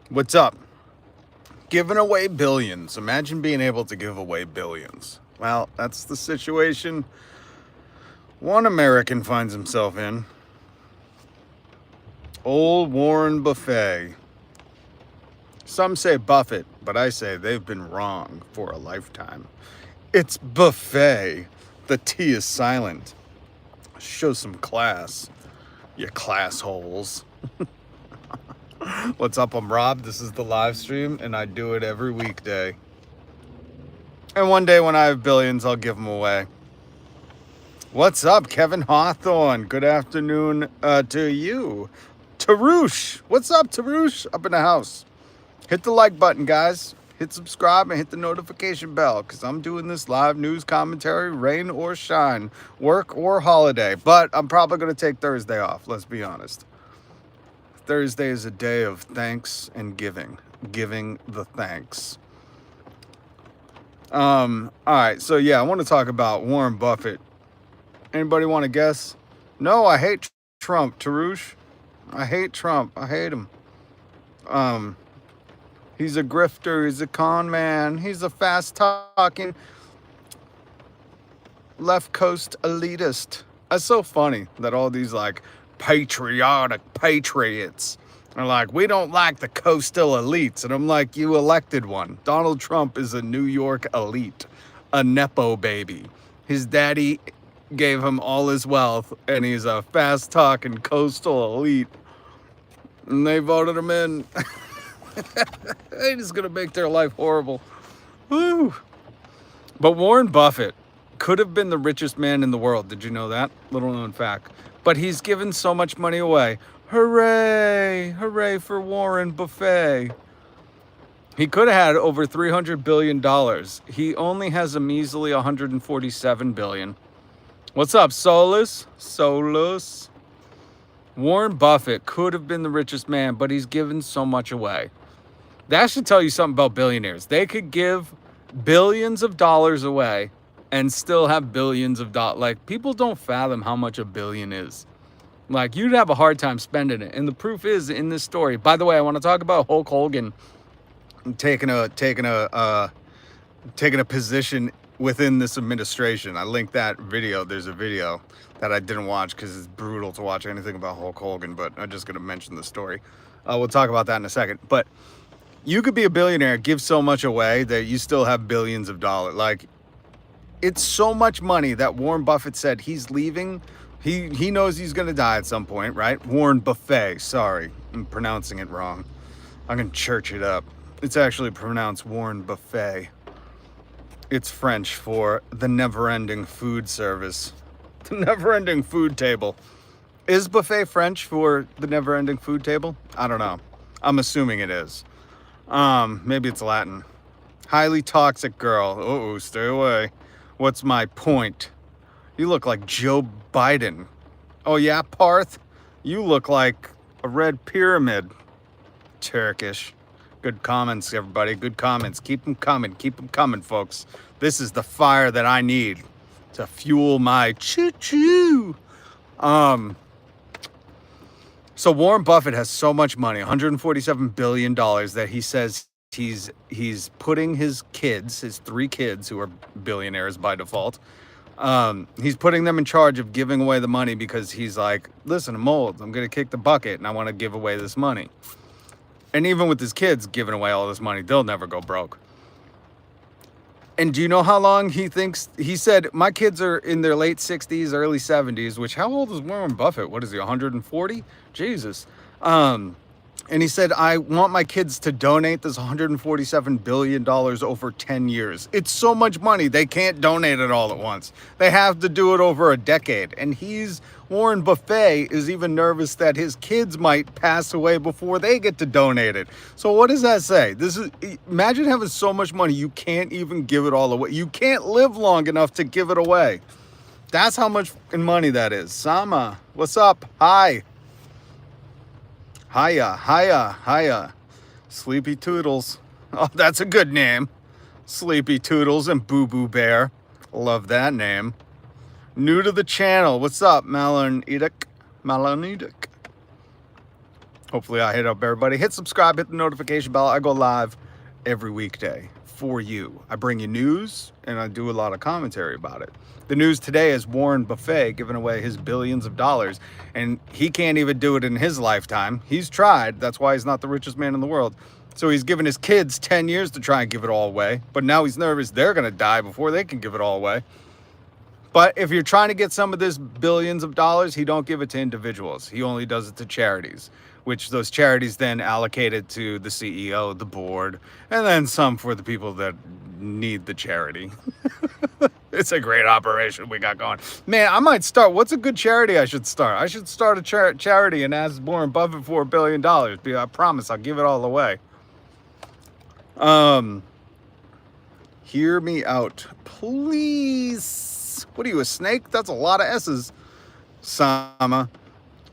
What's up? Giving away billions. Imagine being able to give away billions. Well, that's the situation one American finds himself in. Old Warren Buffett. Some say Buffett, but I say they've been wrong for a lifetime. It's Buffet. The T is silent. Show some class, you class holes. What's up? I'm Rob. This is the live stream, and I do it every weekday. And one day when I have billions, I'll give them away. What's up, Kevin Hawthorne? Good afternoon to you. Tarush. What's up, Tarush? Up in the house. Hit the like button, guys. Hit subscribe and hit the notification bell because I'm doing this live news commentary, rain or shine, work or holiday. But I'm probably going to take Thursday off, let's be honest. Thursday is a day of thanks and giving the thanks. All right, so yeah, I want to talk about Warren Buffett. Anybody want to guess? No, I hate Trump, Tarush. I hate Trump. I hate him. He's a grifter. He's a con man. He's a fast-talking left coast elitist. That's so funny that all these like patriotic patriots are like, we don't like the coastal elites. And I'm like, you elected one. Donald Trump is a New York elite, a Nepo baby. His daddy gave him all his wealth, and he's a fast-talking coastal elite. And they voted him in. They're just going to make their life horrible. Woo. But Warren Buffett could have been the richest man in the world. Did you know that? Little known fact. But he's given so much money away. Hooray! Hooray for Warren Buffett. He could have had over $300 billion. He only has a measly $147 billion. What's up, Solus? Solus. Warren Buffett could have been the richest man, but he's given so much away. That should tell you something about billionaires. They could give billions of dollars away and still have billions of dollars. Like, people don't fathom how much a billion is. Like, you'd have a hard time spending it. And the proof is in this story. By the way, I want to talk about Hulk Hogan taking a position within this administration. I linked that video. There's a video that I didn't watch because it's brutal to watch anything about Hulk Hogan, but I'm just going to mention the story. We'll talk about that in a second. But you could be a billionaire, give so much away that you still have billions of dollars. Like, it's so much money that Warren Buffett said he's leaving. He knows he's going to die at some point, right? Warren Buffett. Sorry, I'm pronouncing it wrong. I'm going to church it up. It's actually pronounced Warren Buffet. It's French for the never-ending food service. The never-ending food table. Is buffet French for the never-ending food table? I don't know. I'm assuming it is. Maybe it's Latin. Highly toxic girl. Uh-oh, stay away. What's my point? You look like Joe Biden. Oh yeah, Parth? You look like a red pyramid. Turkish. Good comments, everybody. Good comments. Keep them coming. Keep them coming, folks. This is the fire that I need to fuel my choo-choo. So Warren Buffett has so much money, $147 billion, that he says he's putting his kids, his 3 kids who are billionaires by default, he's putting them in charge of giving away the money because he's like, listen, I'm old. I'm going to kick the bucket and I want to give away this money. And even with his kids giving away all this money, they'll never go broke. And do you know how long he thinks? He said, my kids are in their late 60s, early 70s, which how old is Warren Buffett? What is he, 140? Jesus. And he said, I want my kids to donate this $147 billion over 10 years. It's so much money, they can't donate it all at once. They have to do it over a decade. And Warren Buffett is even nervous that his kids might pass away before they get to donate it. So what does that say? Imagine having so much money, you can't even give it all away. You can't live long enough to give it away. That's how much money that is. Sama, what's up? Hi. Hiya. Sleepy Toodles. Oh, that's a good name. Sleepy Toodles and Boo Boo Bear. Love that name. New to the channel. What's up, Malon Edic? Hopefully I hit up everybody. Hit subscribe, hit the notification bell. I go live every weekday for you. I bring you news and I do a lot of commentary about it. The news today is Warren Buffett giving away his billions of dollars, and he can't even do it in his lifetime. He's tried. That's why he's not the richest man in the world. So he's given his kids 10 years to try and give it all away. But now he's nervous they're going to die before they can give it all away. But if you're trying to get some of this billions of dollars, he don't give it to individuals. He only does it to charities, which those charities then allocate it to the CEO, the board, and then some for the people that need the charity. It's a great operation we got going. Man, I might start. What's a good charity I should start? I should start a charity and ask Warren Buffett for $1 billion. I promise I'll give it all away. Hear me out, please. What are you, a snake? That's a lot of S's, Sama.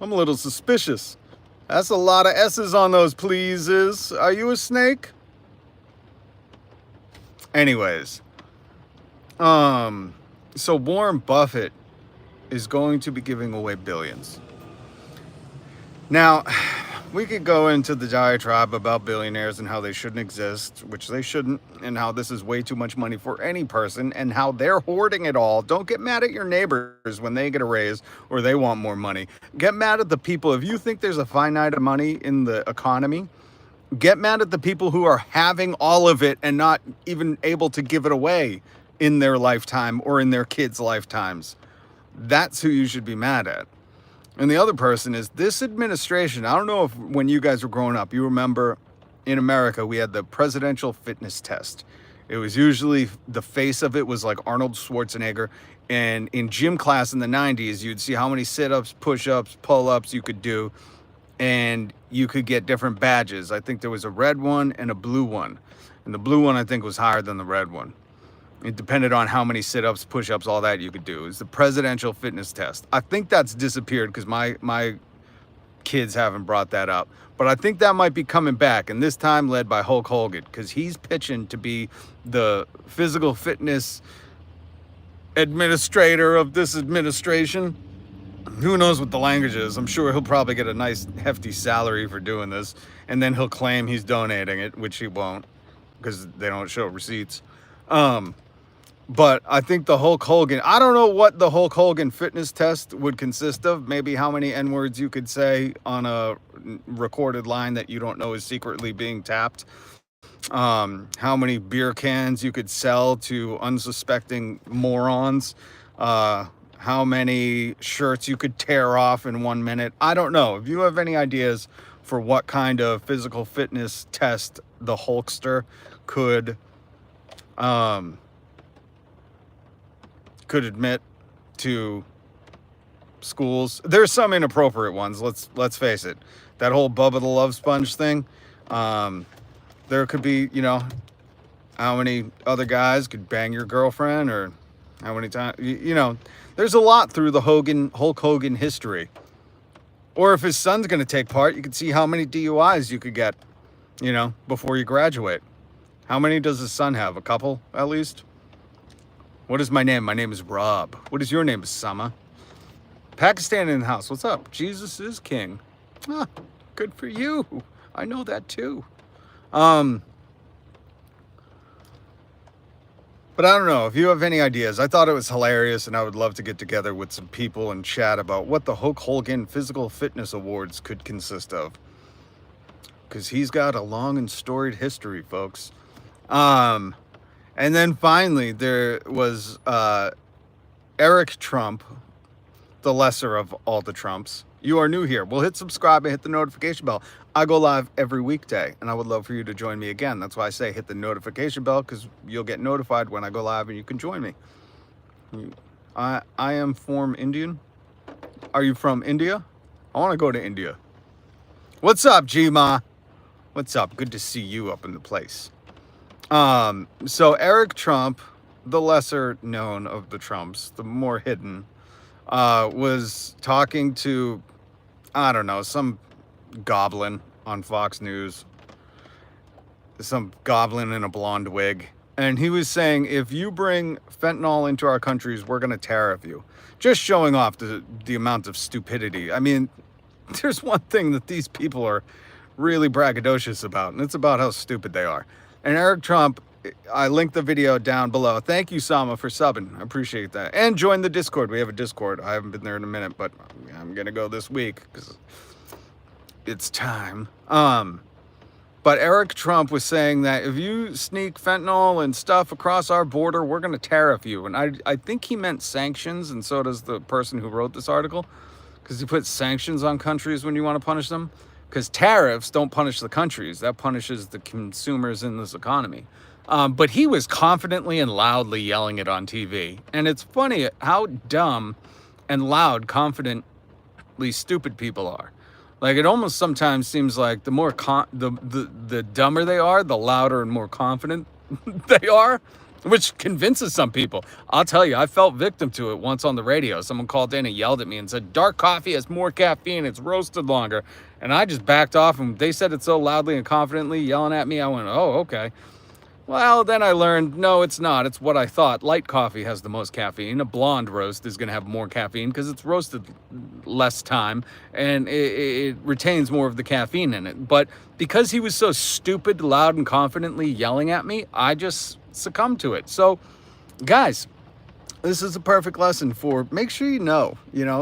I'm a little suspicious. That's a lot of S's on those pleases. Are you a snake? Anyways. So Warren Buffett is going to be giving away billions. Now, we could go into the diatribe about billionaires and how they shouldn't exist, which they shouldn't, and how this is way too much money for any person, and how they're hoarding it all. Don't get mad at your neighbors when they get a raise or they want more money. Get mad at the people. If you think there's a finite amount of money in the economy, get mad at the people who are having all of it and not even able to give it away in their lifetime or in their kids' lifetimes. That's who you should be mad at. And the other person is this administration. I don't know if when you guys were growing up, you remember in America, we had the presidential fitness test. It was usually, the face of it was like Arnold Schwarzenegger. And in gym class in the 90s, you'd see how many sit-ups, push-ups, pull-ups you could do. And you could get different badges. I think there was a red one and a blue one. And the blue one, I think, was higher than the red one. It depended on how many sit-ups, push-ups, all that you could do. It's the presidential fitness test. I think that's disappeared because my kids haven't brought that up. But I think that might be coming back, and this time led by Hulk Hogan, because he's pitching to be the physical fitness administrator of this administration. Who knows what the language is? I'm sure he'll probably get a nice hefty salary for doing this, and then he'll claim he's donating it, which he won't, because they don't show receipts. But I think the Hulk Hogan, I don't know what the Hulk Hogan fitness test would consist of. Maybe how many N-words you could say on a recorded line that you don't know is secretly being tapped. How many beer cans you could sell to unsuspecting morons. How many shirts you could tear off in 1 minute. I don't know. If you have any ideas for what kind of physical fitness test the Hulkster could admit to schools. There's some inappropriate ones. Let's face it. That whole Bubba the Love Sponge thing. There could be, how many other guys could bang your girlfriend, or how many times, there's a lot through the Hulk Hogan history. Or if his son's going to take part, you can see how many DUIs you could get, before you graduate. How many does his son have? A couple, at least? What is my name? My name is Rob. What is your name, Sama? Pakistan in the house. What's up? Jesus is king. Ah, good for you. I know that too. But I don't know. If you have any ideas, I thought it was hilarious, and I would love to get together with some people and chat about what the Hulk Hogan Physical Fitness Awards could consist of. Because he's got a long and storied history, folks. And then finally, there was Eric Trump, the lesser of all the Trumps. You are new here. Well, hit subscribe and hit the notification bell. I go live every weekday, and I would love for you to join me again. That's why I say hit the notification bell, because you'll get notified when I go live and you can join me. I am from Indian. Are you from India? I want to go to India. What's up, G-Ma? What's up? Good to see you up in the place. So Eric Trump, the lesser known of the Trumps, the more hidden, was talking to, I don't know, some goblin on Fox News, some goblin in a blonde wig. And he was saying, if you bring fentanyl into our countries, we're going to tariff you. Just showing off the amount of stupidity. I mean, there's one thing that these people are really braggadocious about, and it's about how stupid they are. And Eric Trump, I linked the video down below. Thank you, Sama, for subbing. I appreciate that. And join the Discord. We have a Discord. I haven't been there in a minute, but I'm going to go this week because it's time. But Eric Trump was saying that if you sneak fentanyl and stuff across our border, we're going to tariff you. And I think he meant sanctions, and so does the person who wrote this article, because he put sanctions on countries when you want to punish them. Because tariffs don't punish the countries. That punishes the consumers in this economy. But he was confidently and loudly yelling it on TV. And it's funny how dumb and loud confidently stupid people are. Like, it almost sometimes seems like the more the dumber they are, the louder and more confident they are, which convinces some people. I'll tell you, I felt victim to it once on the radio. Someone called in and yelled at me and said, dark coffee has more caffeine, it's roasted longer. And I just backed off, and they said it so loudly and confidently, yelling at me. I went, oh, okay. Well, then I learned, no, it's not. It's what I thought. Light coffee has the most caffeine. A blonde roast is going to have more caffeine because it's roasted less time, and it retains more of the caffeine in it. But because he was so stupid, loud, and confidently yelling at me, I just succumbed to it. So, guys, this is a perfect lesson for make sure you know,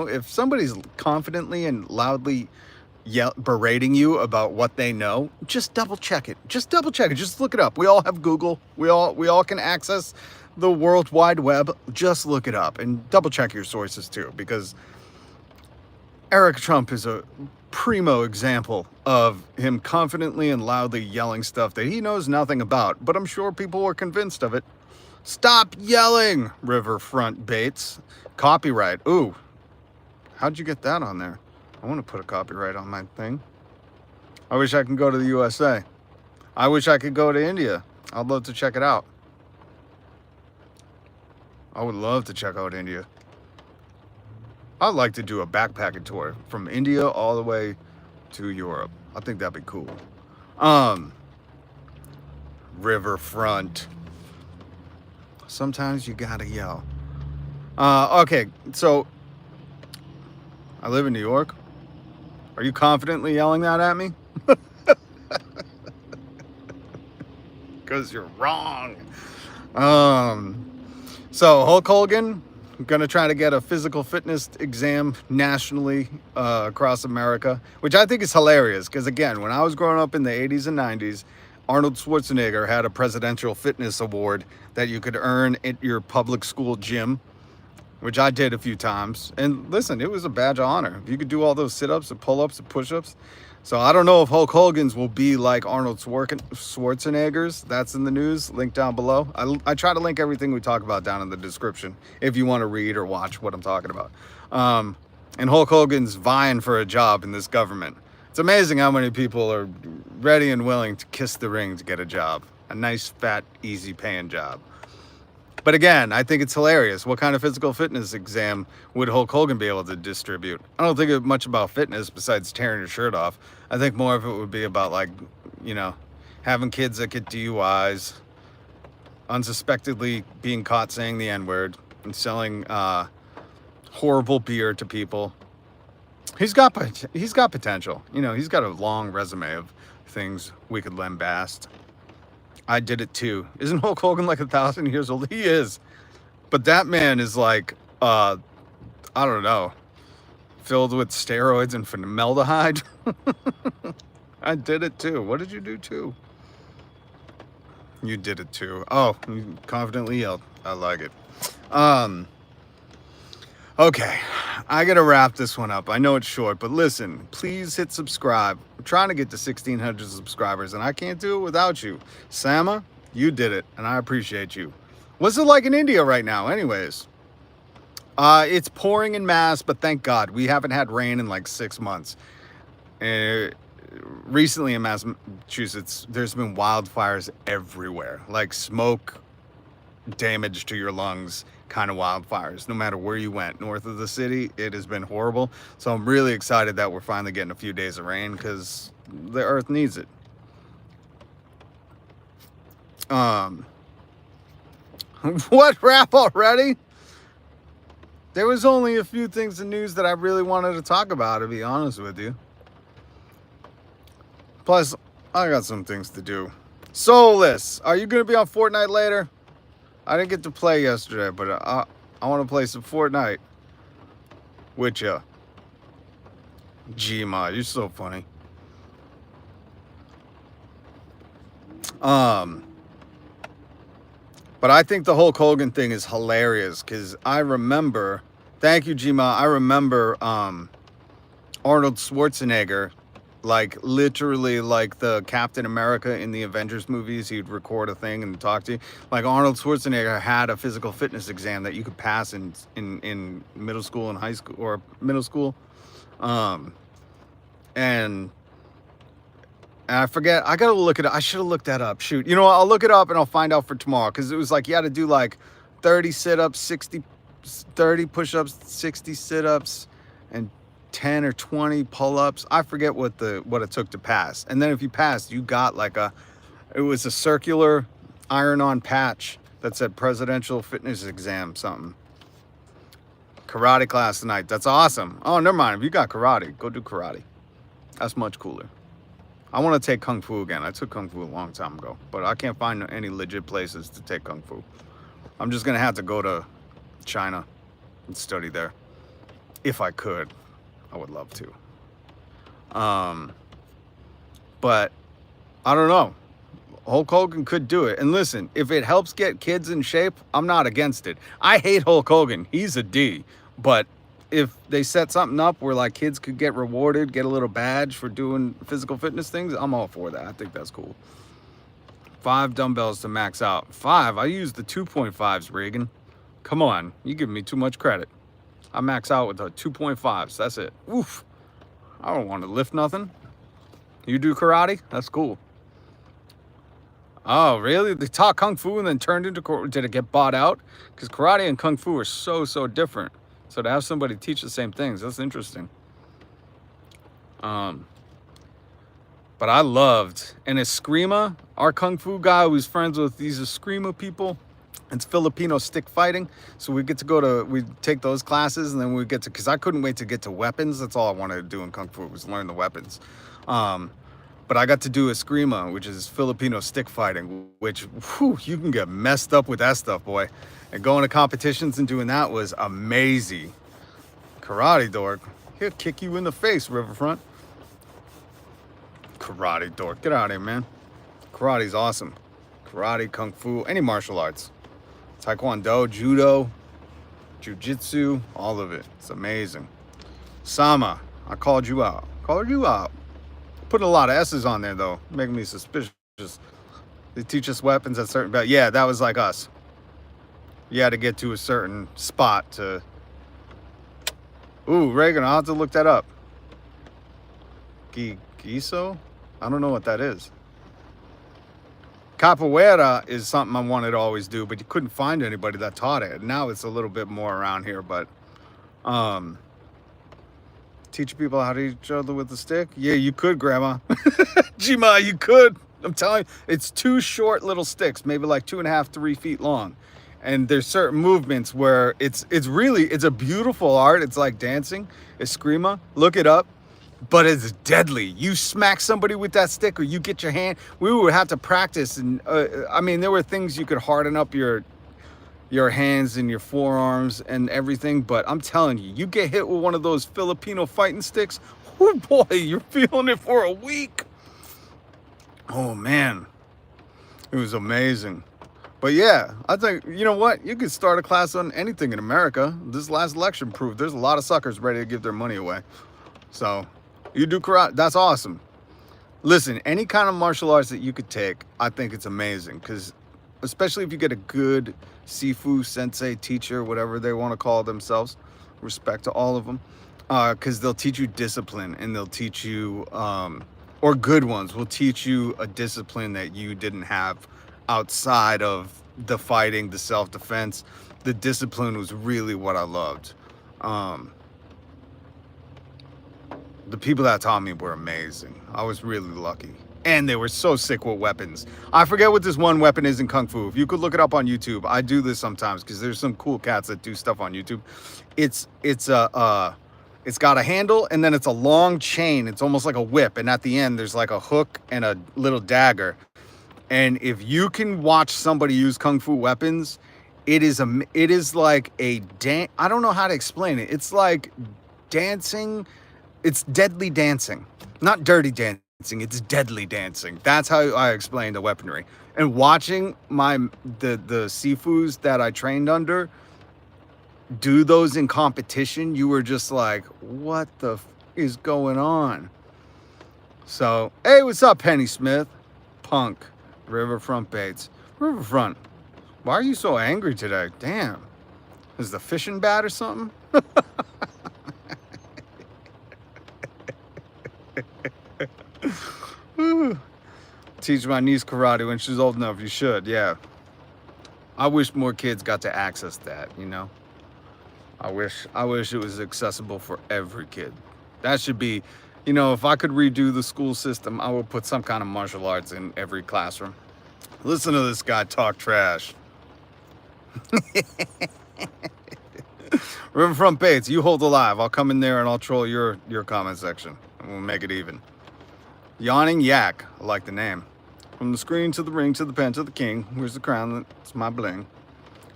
if somebody's confidently and loudly berating you about what they know, just double check it. Just look it up. We all have Google. We all can access the World Wide Web. Just look it up and double check your sources too, because Eric Trump is a primo example of him confidently and loudly yelling stuff that he knows nothing about, but I'm sure people are convinced of it. Stop yelling, Riverfront Bates. Copyright. Ooh, how'd you get that on there? I want to put a copyright on my thing. I wish I could go to the USA. I wish I could go to India. I'd love to check it out. I would love to check out India. I'd like to do a backpacking tour from India all the way to Europe. I think that'd be cool. Riverfront. Sometimes you gotta yell. Okay, so I live in New York. Are you confidently yelling that at me? Because you're wrong. So Hulk Hogan, going to try to get a physical fitness exam nationally across America, which I think is hilarious. Because again, when I was growing up in the 80s and 90s, Arnold Schwarzenegger had a presidential fitness award that you could earn at your public school gym, which I did a few times. And listen, it was a badge of honor. If you could do all those sit-ups and pull-ups and push-ups. So I don't know if Hulk Hogan's will be like Arnold Schwarzenegger's. That's in the news. Link down below. I try to link everything we talk about down in the description if you want to read or watch what I'm talking about. And Hulk Hogan's vying for a job in this government. It's amazing how many people are ready and willing to kiss the ring to get a job. A nice, fat, easy-paying job. But again, I think it's hilarious. What kind of physical fitness exam would Hulk Hogan be able to distribute? I don't think much about fitness besides tearing your shirt off. I think more of it would be about, like, having kids that get DUIs, unsuspectedly being caught saying the N-word, and selling horrible beer to people. He's got potential. He's got a long resume of things we could lambast. I did it too. Isn't Hulk Hogan like 1,000 years old? He is. But that man is like, I don't know, filled with steroids and formaldehyde. I did it too. What did you do too? You did it too. Oh, you confidently yelled. I like it. Okay, I gotta wrap this one up. I know it's short, but listen, please hit subscribe. I'm trying to get to 1,600 subscribers, and I can't do it without you. Sama, you did it, and I appreciate you. What's it like in India right now, anyways? It's pouring in mass, but thank God. We haven't had rain in like 6 months. Recently in Massachusetts, there's been wildfires everywhere. Like smoke, damage to your lungs kind of wildfires, no matter where you went. North of the city, it has been horrible. So I'm really excited that we're finally getting a few days of rain because the earth needs it. What, rap already? there was only a few things in news that I really wanted to talk about, to be honest with you. Plus, I got some things to do. Soulless, are you going to be on Fortnite later? I didn't get to play yesterday, but I want to play some Fortnite with ya. Gma, you're so funny. But I think the Hulk Hogan thing is hilarious because I remember, thank you, Gma. I remember Arnold Schwarzenegger, like literally like the Captain America in the Avengers movies. He'd record a thing and talk to you. Like Arnold Schwarzenegger had a physical fitness exam that you could pass in middle school and high school or middle school. And I forget, I gotta look it up. I should have looked that up. Shoot. You know what? I'll look it up and I'll find out for tomorrow. Because it was like you had to do like 30 sit-ups, 30 push-ups, 60 sit-ups, and 10 or 20 pull-ups. I forget what it took to pass. And then if you passed, you got like it was a circular iron-on patch that said presidential fitness exam something. Karate class tonight. That's awesome. Oh, never mind. If you got karate, go do karate. That's much cooler. I want to take Kung Fu again. I took Kung Fu a long time ago, but I can't find any legit places to take Kung Fu. I'm just going to have to go to China and study there. If I could, I would love to. But I don't know. Hulk Hogan could do it. And listen, if it helps get kids in shape, I'm not against it. I hate Hulk Hogan. He's a D. But if they set something up where like kids could get rewarded, get a little badge for doing physical fitness things, I'm all for that. I think that's cool. 5 dumbbells to max out. 5? I use the 2.5s, Reagan. Come on, you give me too much credit. I max out with the 2.5s. That's it. Oof. I don't want to lift nothing. You do karate? That's cool. Oh, really? They taught Kung Fu and then turned into karate. Did it get bought out? Because karate and Kung Fu are so different. So to have somebody teach the same things, that's interesting. But I loved, and Eskrima, our Kung Fu guy who's friends with these Eskrima people, it's Filipino stick fighting. So we take those classes and then we get to, because I couldn't wait to get to weapons. That's all I wanted to do in Kung Fu was learn the weapons. But I got to do Eskrima, which is Filipino stick fighting, which you can get messed up with that stuff, boy. And going to competitions and doing that was amazing. Karate dork. He'll kick you in the face, Riverfront. Karate dork. Get out of here, man. Karate's awesome. Karate, Kung Fu, any martial arts. Taekwondo, Judo, Jiu-Jitsu, all of it. It's amazing. Sama, I called you out. Putting a lot of S's on there, though. Making me suspicious. They teach us weapons at certain... Yeah, that was like us. You had to get to a certain spot to... Ooh, Reagan, I'll have to look that up. Giso? I don't know what that is. Capoeira is something I wanted to always do, but you couldn't find anybody that taught it. Now it's a little bit more around here, but... Teach people how to eat each other with a stick? Yeah, you could, Grandma. Gma, you could. I'm telling you, it's 2 short little sticks, maybe like 2.5, 3 feet long. And there's certain movements where it's a beautiful art. It's like dancing. Eskrima. Look it up. But it's deadly. You smack somebody with that stick or you get your hand. We would have to practice. And I mean, there were things you could harden up your hands and your forearms and everything. But I'm telling you, you get hit with one of those Filipino fighting sticks. Oh boy, you're feeling it for a week. Oh man. It was amazing. But yeah, I think, you know what? You could start a class on anything in America. This last election proved there's a lot of suckers ready to give their money away. So you do karate. That's awesome. Listen, any kind of martial arts that you could take, I think it's amazing. Because especially if you get a good Sifu, sensei, teacher, whatever they want to call themselves, respect to all of them. Because they'll teach you discipline and they'll teach you, or good ones will teach you a discipline that you didn't have outside of the fighting, the self-defense. The discipline was really what I loved. The people that taught me were amazing. I was really lucky. And they were so sick with weapons. I forget what this one weapon is in Kung Fu. If you could look it up on YouTube, I do this sometimes because there's some cool cats that do stuff on YouTube. It's got a handle and then it's a long chain. It's almost like a whip, and at the end there's like a hook and a little dagger. And if you can watch somebody use Kung Fu weapons, it is like a I don't know how to explain it. It's like dancing. It's deadly dancing, not dirty dancing. It's deadly dancing. That's how I explain the weaponry. And watching the Sifus that I trained under do those in competition, you were just like, what the is going on? So, hey, what's up, Penny Smith? Punk, Riverfront Baits. Riverfront, why are you so angry today? Damn. Is the fishing bad or something? Teach my niece karate when she's old enough. You should, yeah. I wish more kids got to access that, you know? I wish it was accessible for every kid. That should be, you know, if I could redo the school system, I would put some kind of martial arts in every classroom. Listen to this guy talk trash. Riverfront Baits, you hold alive. I'll come in there and I'll troll your comment section. And we'll make it even. Yawning Yak, I like the name. From the screen to the ring to the pen to the king. Where's the crown? That's my bling.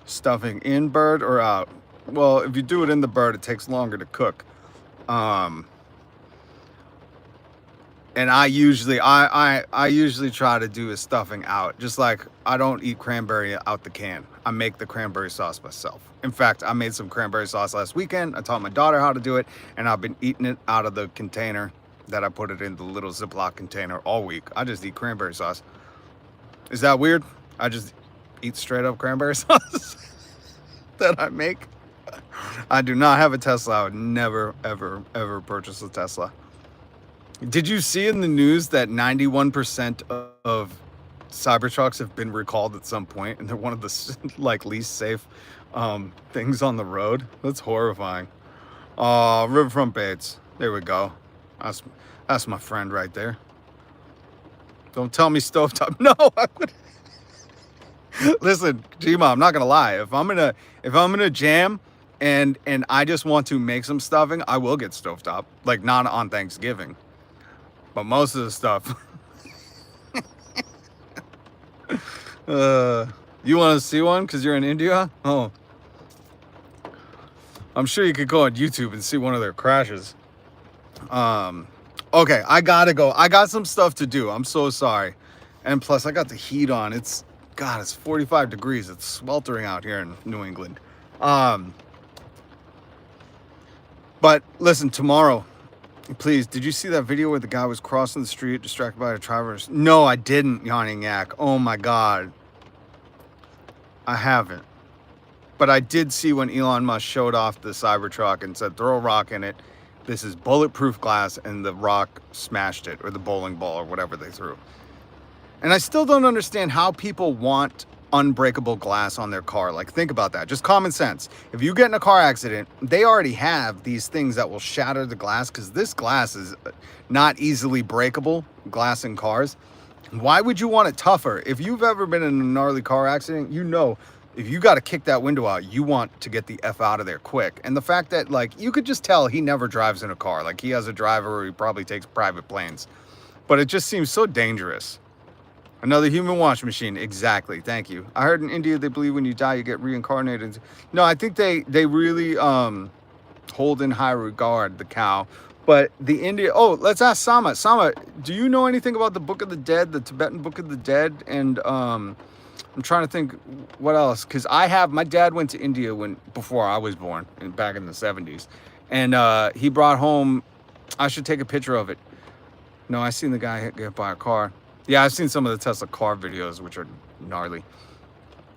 Stuffing in bird or out? Well, if you do it in the bird, it takes longer to cook. And I usually try to do a stuffing out. Just like I don't eat cranberry out the can. I make the cranberry sauce myself. In fact, I made some cranberry sauce last weekend. I taught my daughter how to do it, and I've been eating it out of the container that I put it in, the little Ziploc container, all week. I just eat cranberry sauce. Is that weird? I just eat straight up cranberry sauce that I make. I do not have a Tesla. I would never, ever, ever purchase a Tesla. Did you see in the news that 91% of Cybertrucks have been recalled at some point, and they're one of the like least safe things on the road? That's horrifying. Riverfront Baits. There we go. That's my friend right there. Don't tell me stovetop. No, I would. Listen, G-Ma, I'm not gonna lie. If I'm gonna jam and I just want to make some stuffing, I will get stovetop. Like not on Thanksgiving, but most of the stuff. You want to see one because you're in India? Oh, I'm sure you could go on YouTube and see one of their crashes. Okay, I gotta go. I got some stuff to do. I'm so sorry. And plus, I got the heat on. It's 45 degrees. It's sweltering out here in New England. But listen, tomorrow, please, did you see that video where the guy was crossing the street, distracted by a traverse? No, I didn't, Yawning Yak. Oh my God. I haven't. But I did see when Elon Musk showed off the Cybertruck and said, throw a rock in it. This is bulletproof glass, and the rock smashed it, or the bowling ball, or whatever they threw. And I still don't understand how people want unbreakable glass on their car. Like, think about that. Just common sense. If you get in a car accident, they already have these things that will shatter the glass, because this glass is not easily breakable, glass in cars. Why would you want it tougher? If you've ever been in a gnarly car accident, you know, if you got to kick that window out, you want to get the F out of there quick. And the fact that, like, you could just tell he never drives in a car. Like, he has a driver, or he probably takes private planes. But it just seems so dangerous. Another human washing machine. Exactly. Thank you. I heard in India they believe when you die you get reincarnated. No, I think they really hold in high regard the cow. But the India... Oh, let's ask Sama. Sama, do you know anything about the Book of the Dead, the Tibetan Book of the Dead? And I'm trying to think what else. Because my dad went to India before I was born, back in the 70s. And he brought home... I should take a picture of it. No, I seen the guy get hit by a car. Yeah, I've seen some of the Tesla car videos, which are gnarly.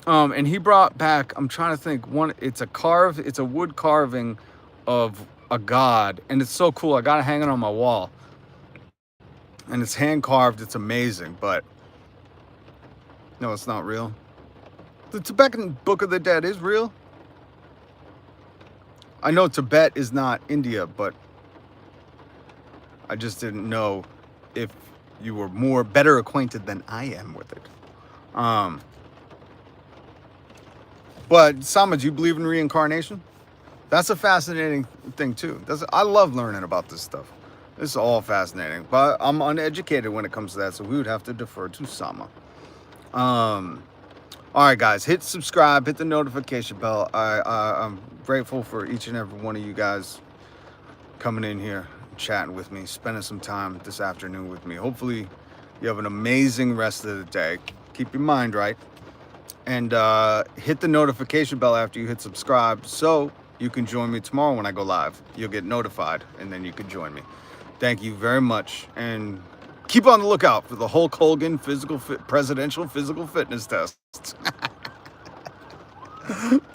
And he brought back, I'm trying to think, it's a wood carving of a god, and it's so cool. I got it hanging on my wall. And it's hand carved, it's amazing, but no, it's not real. The Tibetan Book of the Dead is real. I know Tibet is not India, but I just didn't know if you were more better acquainted than I am with it. But Sama, do you believe in reincarnation? That's a fascinating thing too. I love learning about this stuff. This is all fascinating, but I'm uneducated when it comes to that, so we would have to defer to Sama. All right, guys, hit subscribe, hit the notification bell. I'm grateful for each and every one of you guys coming in here, chatting with me, spending some time this afternoon with me. Hopefully, you have an amazing rest of the day. Keep your mind right, and hit the notification bell after you hit subscribe, so you can join me tomorrow when I go live. You'll get notified, and then you can join me. Thank you very much, and keep on the lookout for the Hulk Hogan presidential physical fitness test.